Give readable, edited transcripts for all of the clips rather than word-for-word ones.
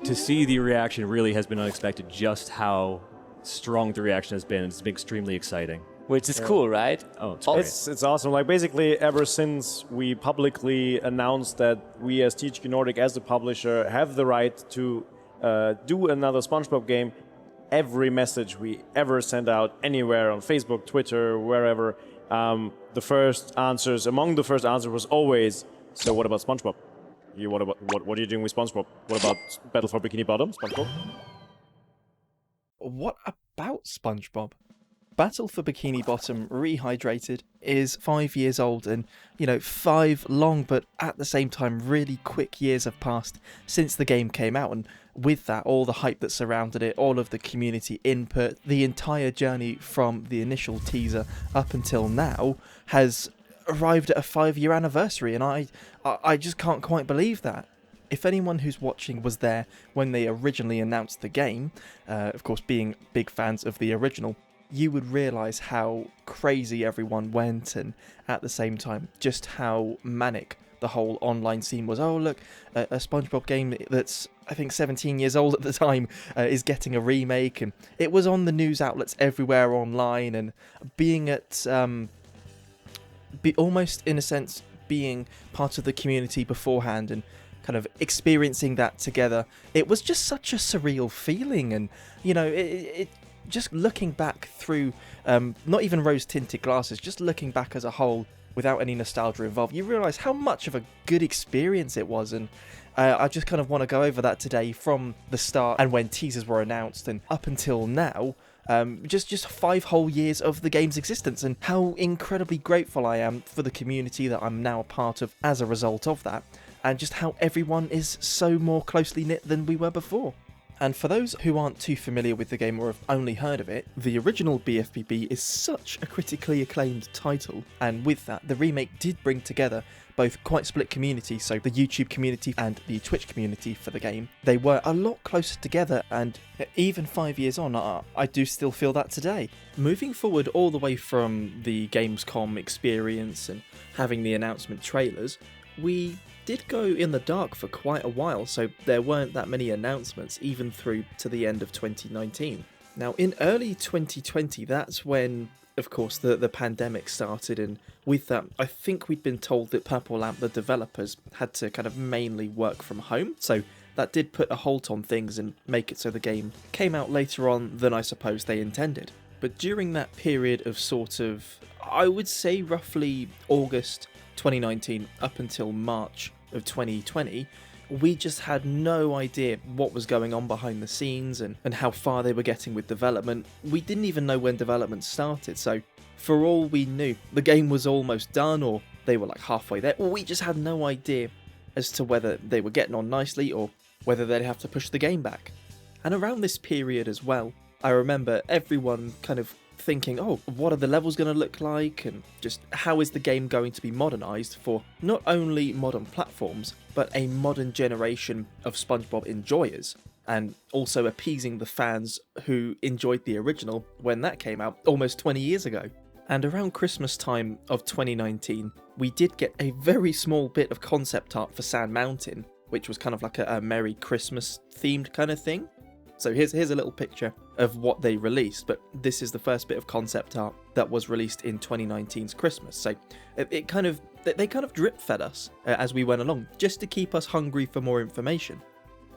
to see the reaction really has been unexpected, just how strong the reaction has been. It's been extremely exciting. Which is cool, right? Oh, it's great. It's awesome. Like, basically, ever since we publicly announced that we as THQ Nordic, as the publisher, have the right to do another SpongeBob game, every message we ever send out anywhere on Facebook, Twitter, wherever, among the first answers was always, so what about SpongeBob? What are you doing with SpongeBob? What about Battle for Bikini Bottom, SpongeBob? What about SpongeBob? Battle for Bikini Bottom Rehydrated is 5 years old, and 5 long but at the same time really quick years have passed since the game came out, and with that, all the hype that surrounded it, all of the community input, the entire journey from the initial teaser up until now has arrived at a 5-year anniversary, and I just can't quite believe that. If anyone who's watching was there when they originally announced the game, of course being big fans of the original, you would realise how crazy everyone went, and at the same time just how manic the whole online scene was. Oh look, a SpongeBob game that's I think 17 years old at the time is getting a remake, and it was on the news outlets everywhere online, and being at almost in a sense being part of the community beforehand and kind of experiencing that together, it was just such a surreal feeling. And it just looking back through, not even rose-tinted glasses, just looking back as a whole without any nostalgia involved, you realise how much of a good experience it was. And I just kind of want to go over that today from the start and when teasers were announced and up until now. Just 5 whole years of the game's existence, and how incredibly grateful I am for the community that I'm now a part of as a result of that, and just how everyone is so more closely knit than we were before. And for those who aren't too familiar with the game or have only heard of it, the original BfBB is such a critically acclaimed title, and with that, the remake did bring together both quite split communities, so the YouTube community and the Twitch community for the game. They were a lot closer together, and even 5 years on, I do still feel that today. Moving forward all the way from the Gamescom experience and having the announcement trailers, we did go in the dark for quite a while, so there weren't that many announcements even through to the end of 2019. Now in early 2020, that's when of course the pandemic started, and with that I think we'd been told that Purple Lamp, the developers, had to kind of mainly work from home, so that did put a halt on things and make it so the game came out later on than I suppose they intended. But during that period of sort of, I would say roughly August 2019 up until March of 2020, we just had no idea what was going on behind the scenes and how far they were getting with development. We didn't even know when development started, so for all we knew, the game was almost done or they were like halfway there. We just had no idea as to whether they were getting on nicely or whether they'd have to push the game back. And around this period as well, I remember everyone kind of thinking, oh, what are the levels going to look like, and just how is the game going to be modernised for not only modern platforms, but a modern generation of SpongeBob enjoyers, and also appeasing the fans who enjoyed the original when that came out almost 20 years ago. And around Christmas time of 2019, we did get a very small bit of concept art for Sand Mountain, which was kind of like a Merry Christmas themed kind of thing. So here's a little picture of what they released, but this is the first bit of concept art that was released in 2019's Christmas. So they kind of drip fed us as we went along, just to keep us hungry for more information.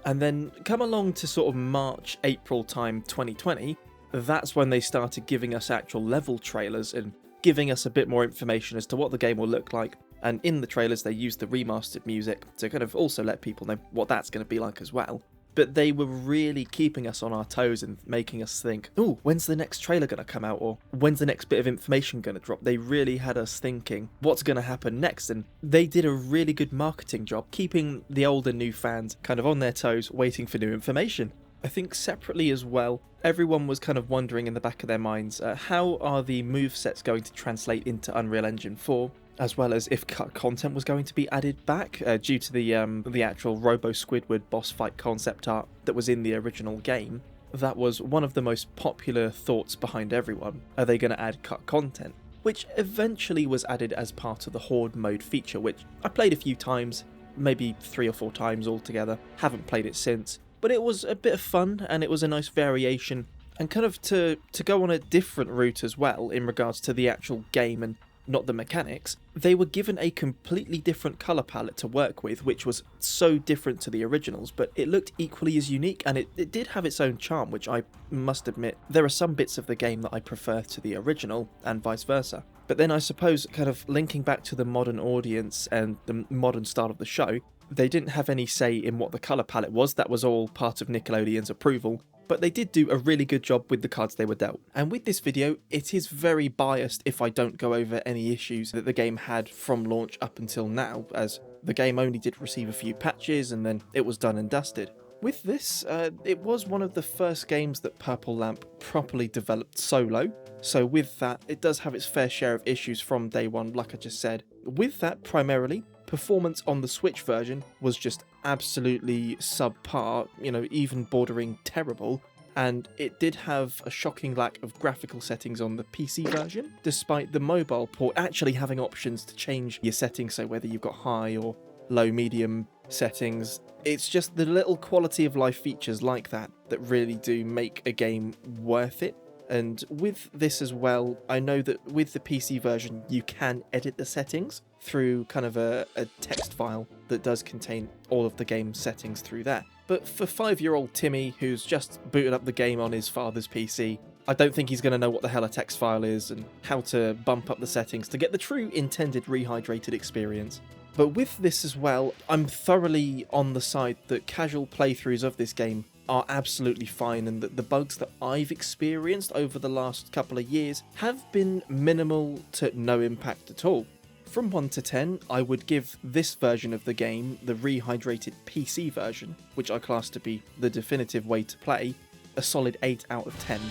And then come along to sort of March, April time 2020, that's when they started giving us actual level trailers and giving us a bit more information as to what the game will look like. And in the trailers they used the remastered music to kind of also let people know what that's going to be like as well. But they were really keeping us on our toes and making us think, oh, when's the next trailer going to come out? Or when's the next bit of information going to drop? They really had us thinking, what's going to happen next? And they did a really good marketing job, keeping the old and new fans kind of on their toes, waiting for new information. I think separately as well, everyone was kind of wondering in the back of their minds, how are the movesets going to translate into Unreal Engine 4? As well as if cut content was going to be added back due to the actual Robo-Squidward boss fight concept art that was in the original game. That was one of the most popular thoughts behind everyone. Are they going to add cut content? Which eventually was added as part of the Horde mode feature, which I played a few times, maybe 3 or 4 times altogether. Haven't played it since. but it was a bit of fun and it was a nice variation. And kind of to go on a different route as well in regards to the actual game and not the mechanics, they were given a completely different colour palette to work with, which was so different to the originals, but it looked equally as unique, and it did have its own charm, which I must admit, there are some bits of the game that I prefer to the original, and vice versa. But then I suppose, kind of linking back to the modern audience and the modern style of the show, they didn't have any say in what the colour palette was. That was all part of Nickelodeon's approval, but they did do a really good job with the cards they were dealt. And with this video, it is very biased if I don't go over any issues that the game had from launch up until now, as the game only did receive a few patches and then it was done and dusted. With this, it was one of the first games that Purple Lamp properly developed solo, so with that, it does have its fair share of issues from day one, like I just said. With that, primarily, performance on the Switch version was just absolutely subpar, you know, even bordering terrible, and it did have a shocking lack of graphical settings on the PC version, despite the mobile port actually having options to change your settings, so whether you've got high or low, medium settings. It's just the little quality of life features like that that really do make a game worth it. And with this as well, I know that with the PC version, you can edit the settings through kind of a text file that does contain all of the game settings through that. But for 5-year-old Timmy, who's just booted up the game on his father's PC, I don't think he's going to know what the hell a text file is and how to bump up the settings to get the true intended rehydrated experience. But with this as well, I'm thoroughly on the side that casual playthroughs of this game are absolutely fine, and that the bugs that I've experienced over the last couple of years have been minimal to no impact at all. From 1 to 10, I would give this version of the game, the rehydrated PC version, which I class to be the definitive way to play, a solid 8 out of 10.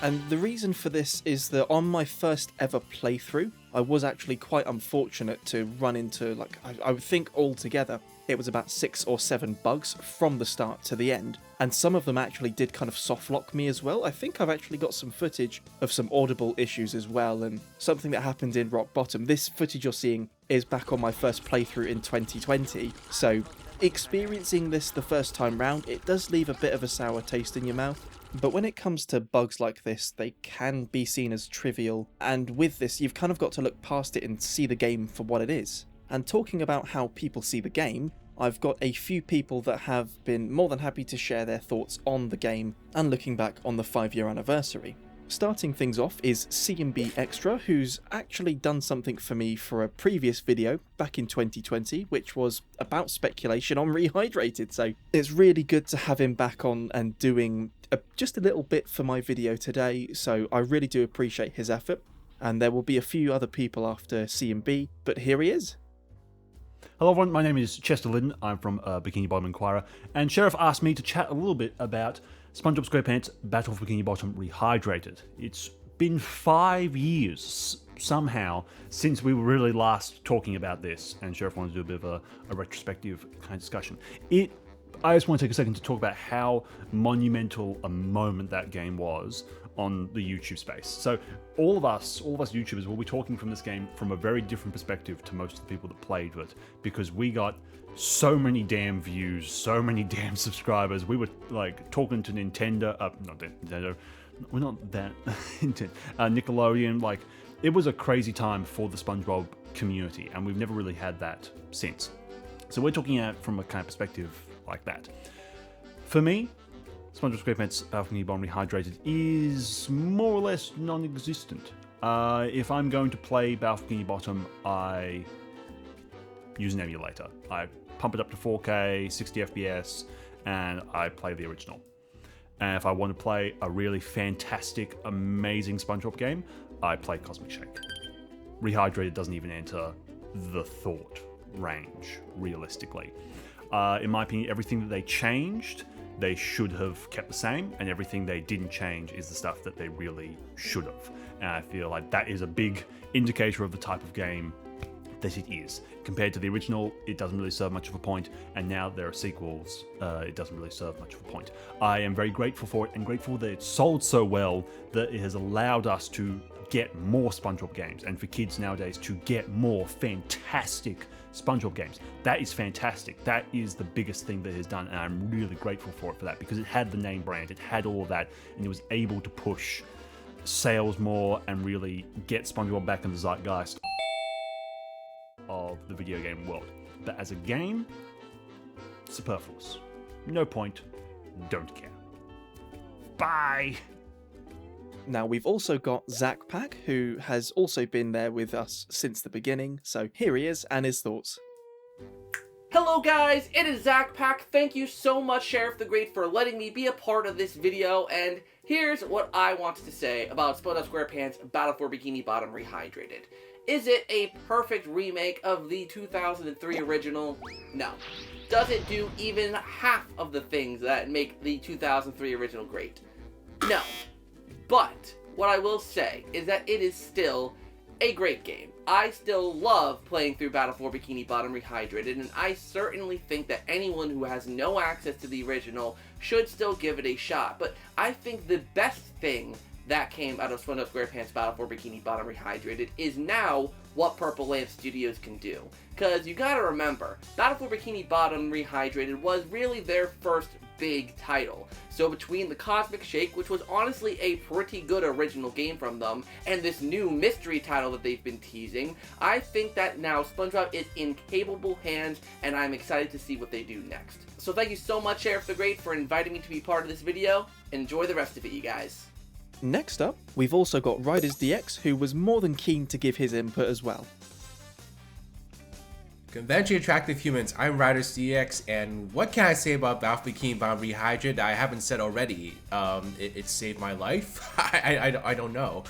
And the reason for this is that on my first ever playthrough, I was actually quite unfortunate to run into, like, I would think altogether, it was about 6 or 7 bugs from the start to the end, and some of them actually did kind of softlock me as well. I think I've actually got some footage of some audible issues as well, and something that happened in Rock Bottom. This footage you're seeing is back on my first playthrough in 2020, so experiencing this the first time round, it does leave a bit of a sour taste in your mouth. But when it comes to bugs like this, they can be seen as trivial, and with this, you've kind of got to look past it and see the game for what it is. And talking about how people see the game, I've got a few people that have been more than happy to share their thoughts on the game and looking back on the 5-year anniversary. Starting things off is C&B Extra, who's actually done something for me for a previous video back in 2020, which was about speculation on Rehydrated, so it's really good to have him back on and doing just a little bit for my video today, so I really do appreciate his effort, and there will be a few other people after C&B, but here he is. Hello everyone, my name is Chester Liddon, I'm from Bikini Bottom Inquirer, and Sheriff asked me to chat a little bit about SpongeBob SquarePants Battle for Bikini Bottom Rehydrated. It's been 5 years somehow since we were really last talking about this, and Sheriff wanted to do a bit of a retrospective kind of discussion. I just want to take a second to talk about how monumental a moment that game was on the YouTube space. So all of us YouTubers will be talking from this game from a very different perspective to most of the people that played it, because we got so many damn views, so many damn subscribers. We were like talking to Nintendo, not Nintendo, we're not that Nickelodeon. Like, it was a crazy time for the SpongeBob community, and we've never really had that since. So we're talking at from a kind of perspective like that. For me, SpongeBob SquarePants Bikini Bottom Rehydrated is more or less non-existent. If I'm going to play Bikini Bottom, I use an emulator. I pump it up to 4K, 60 FPS, and I play the original. And if I want to play a really fantastic, amazing SpongeBob game, I play Cosmic Shake. Rehydrated doesn't even enter the thought range, realistically. In my opinion, everything that they changed, they should have kept the same, and everything they didn't change is the stuff that they really should have. And I feel like that is a big indicator of the type of game that it is. Compared to the original, it doesn't really serve much of a point, and now there are sequels, it doesn't really serve much of a point. I am very grateful for it, and grateful that it sold so well that it has allowed us to get more SpongeBob games, and for kids nowadays to get more fantastic SpongeBob games. That is fantastic. That is the biggest thing that it has done, and I'm really grateful for it for that, because it had the name brand, it had all of that, and it was able to push sales more and really get SpongeBob back in the zeitgeist of the video game world. But as a game, superfluous. No point, don't care. Bye! Now, we've also got ZakPak, who has also been there with us since the beginning, so here he is and his thoughts. Hello guys, it is ZakPak. Thank you so much, Sheriffthegreat, for letting me be a part of this video, and here's what I wanted to say about SpongeBob SquarePants Battle for Bikini Bottom Rehydrated. Is it a perfect remake of the 2003 original? No. Does it do even half of the things that make the 2003 original great? No. But what I will say is that it is still a great game. I still love playing through Battle for Bikini Bottom Rehydrated, and I certainly think that anyone who has no access to the original should still give it a shot. But I think the best thing that came out of SpongeBob SquarePants Battle for Bikini Bottom Rehydrated is now what Purple Lamp Studios can do. Because you gotta remember, Battle for Bikini Bottom Rehydrated was really their first big title. So between the Cosmic Shake, which was honestly a pretty good original game from them, and this new mystery title that they've been teasing, I think that now SpongeBob is in capable hands, and I'm excited to see what they do next. So thank you so much, Sheriffthegreat, for inviting me to be part of this video. Enjoy the rest of it, you guys. Next up, we've also got RidersDX, who was more than keen to give his input as well. Conventionally attractive humans, I'm RidersDX, and what can I say about Battle for Bikini Bottom Rehydrated that I haven't said already? It saved my life? I don't know.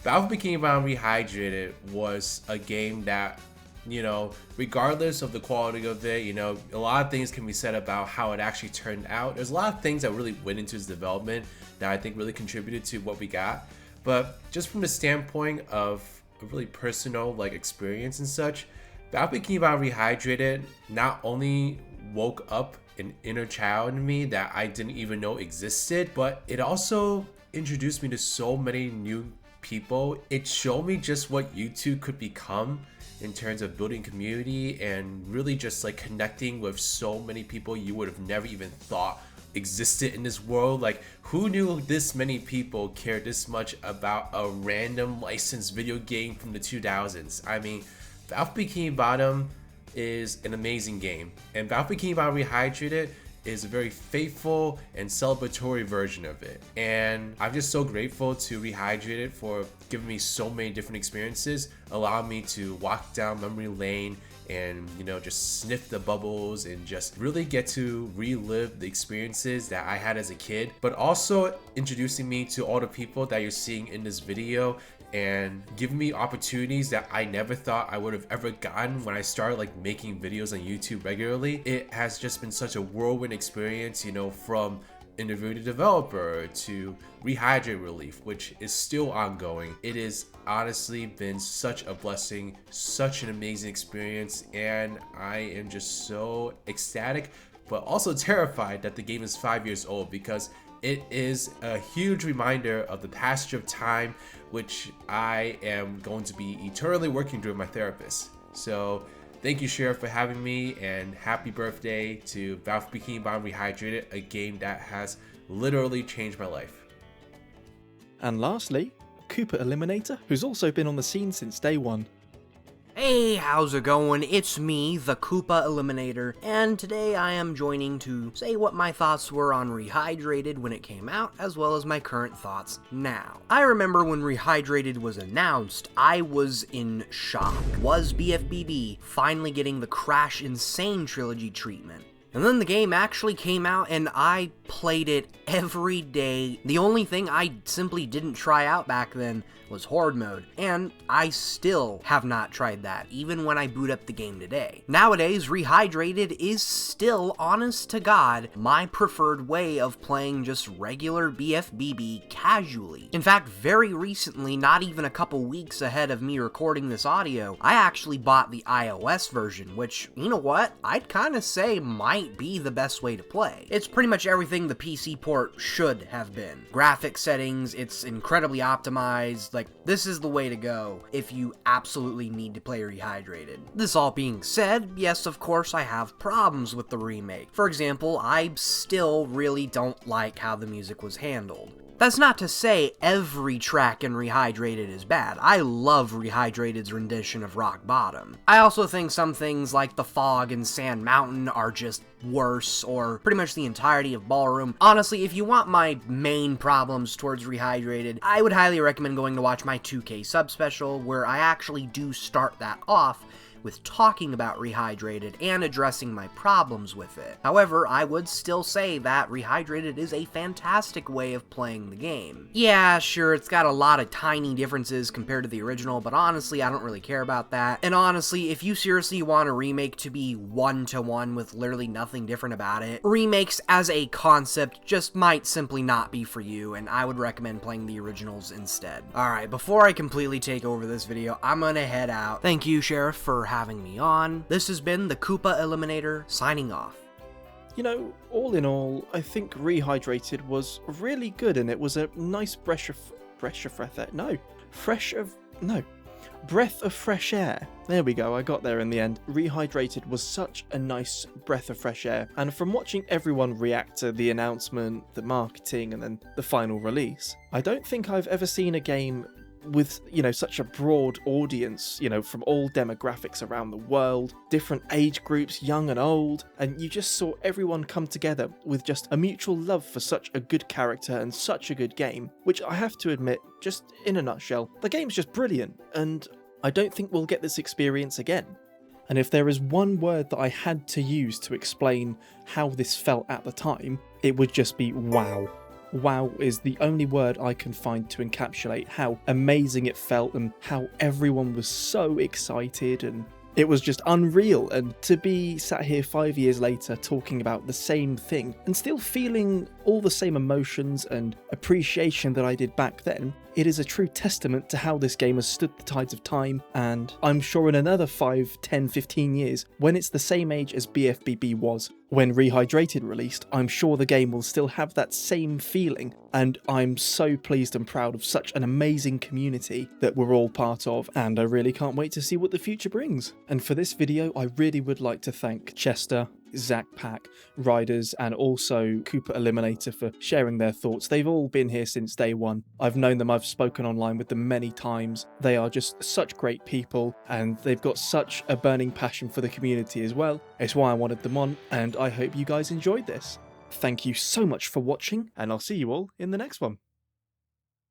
Battle for Bikini Bottom Rehydrated was a game that, you know, regardless of the quality of it, you know, a lot of things can be said about how it actually turned out. There's a lot of things that really went into its development that I think really contributed to what we got. But just from the standpoint of a really personal like experience and such, Battle for Bikini Bottom Rehydrated not only woke up an inner child in me that I didn't even know existed, but it also introduced me to so many new people. It showed me just what YouTube could become in terms of building community and really just like connecting with so many people you would have never even thought existed in this world. Like, who knew this many people cared this much about a random licensed video game from the 2000s? I mean, Battle for Bikini Bottom is an amazing game, and Battle for Bikini Bottom Rehydrated is a very faithful and celebratory version of it. And I'm just so grateful to Rehydrated for giving me so many different experiences, allowing me to walk down memory lane and, you know, just sniff the bubbles and just really get to relive the experiences that I had as a kid, but also introducing me to all the people that you're seeing in this video and giving me opportunities that I never thought I would have ever gotten when I started like making videos on YouTube regularly. It has just been such a whirlwind experience, you know, from interviewing a developer to Rehydrate Relief, which is still ongoing. It has honestly been such a blessing, such an amazing experience, and I am just so ecstatic, but also terrified that the game is 5 years old, because it is a huge reminder of the passage of time, which I am going to be eternally working through with my therapist. So thank you, Sheriff, for having me, and happy birthday to Battle for Bikini Bottom Rehydrated, a game that has literally changed my life. And lastly, Koopa Eliminator, who's also been on the scene since day one. Hey, how's it going? It's me, the Koopa Eliminator, and today I am joining to say what my thoughts were on Rehydrated when it came out, as well as my current thoughts now. I remember when Rehydrated was announced, I was in shock. Was BfBB finally getting the Crash Insane trilogy treatment? And then the game actually came out and I played it every day. The only thing I simply didn't try out back then was Horde mode, and I still have not tried that, even when I boot up the game today. Nowadays, Rehydrated is still, honest to God, my preferred way of playing just regular BfBB casually. In fact, very recently, not even a couple weeks ahead of me recording this audio, I actually bought the iOS version, which, you know what, I'd kinda say might might be the best way to play. It's pretty much everything the PC port should have been. Graphic settings, it's incredibly optimized, like this is the way to go if you absolutely need to play Rehydrated. This all being said, yes, of course I have problems with the remake. For example, I still really don't like how the music was handled. That's not to say every track in Rehydrated is bad. I love Rehydrated's rendition of Rock Bottom. I also think some things like the fog and Sand Mountain are just worse, or pretty much the entirety of Ballroom. Honestly, if you want my main problems towards Rehydrated, I would highly recommend going to watch my 2K sub-special, where I actually do start that off with talking about Rehydrated and addressing my problems with it. However, I would still say that Rehydrated is a fantastic way of playing the game. Yeah, sure, it's got a lot of tiny differences compared to the original, but honestly, I don't really care about that. And honestly, if you seriously want a remake to be one-to-one with literally nothing different about it, remakes as a concept just might simply not be for you, and I would recommend playing the originals instead. Alright, before I completely take over this video, I'm gonna head out. Thank you, Sheriff, for having me on. This has been the Koopa Eliminator, signing off. You know, all in all, I think Rehydrated was really good, and it was a nice breath of fresh air. There we go, I got there in the end. Rehydrated was such a nice breath of fresh air, and from watching everyone react to the announcement, the marketing, and then the final release, I don't think I've ever seen a game with, you know, such a broad audience, you know, from all demographics around the world, different age groups, young and old, and you just saw everyone come together with just a mutual love for such a good character and such a good game, which I have to admit, just in a nutshell, the game's just brilliant, and I don't think we'll get this experience again. And if there is one word that I had to use to explain how this felt at the time, it would just be wow. Wow is the only word I can find to encapsulate how amazing it felt and how everyone was so excited, and it was just unreal. And to be sat here 5 years later talking about the same thing and still feeling all the same emotions and appreciation that I did back then, it is a true testament to how this game has stood the tides of time, and I'm sure in another 5, 10, 15 years, when it's the same age as BfBB was when Rehydrated released, I'm sure the game will still have that same feeling, and I'm so pleased and proud of such an amazing community that we're all part of, and I really can't wait to see what the future brings. And for this video, I really would like to thank Chester, ZakPak, Riders, and also Koopa Eliminator for sharing their thoughts. They've all been here since day one. I've known them, I've spoken online with them many times. They are just such great people, and they've got such a burning passion for the community as well. It's why I wanted them on, and I hope you guys enjoyed this. Thank you so much for watching, and I'll see you all in the next one.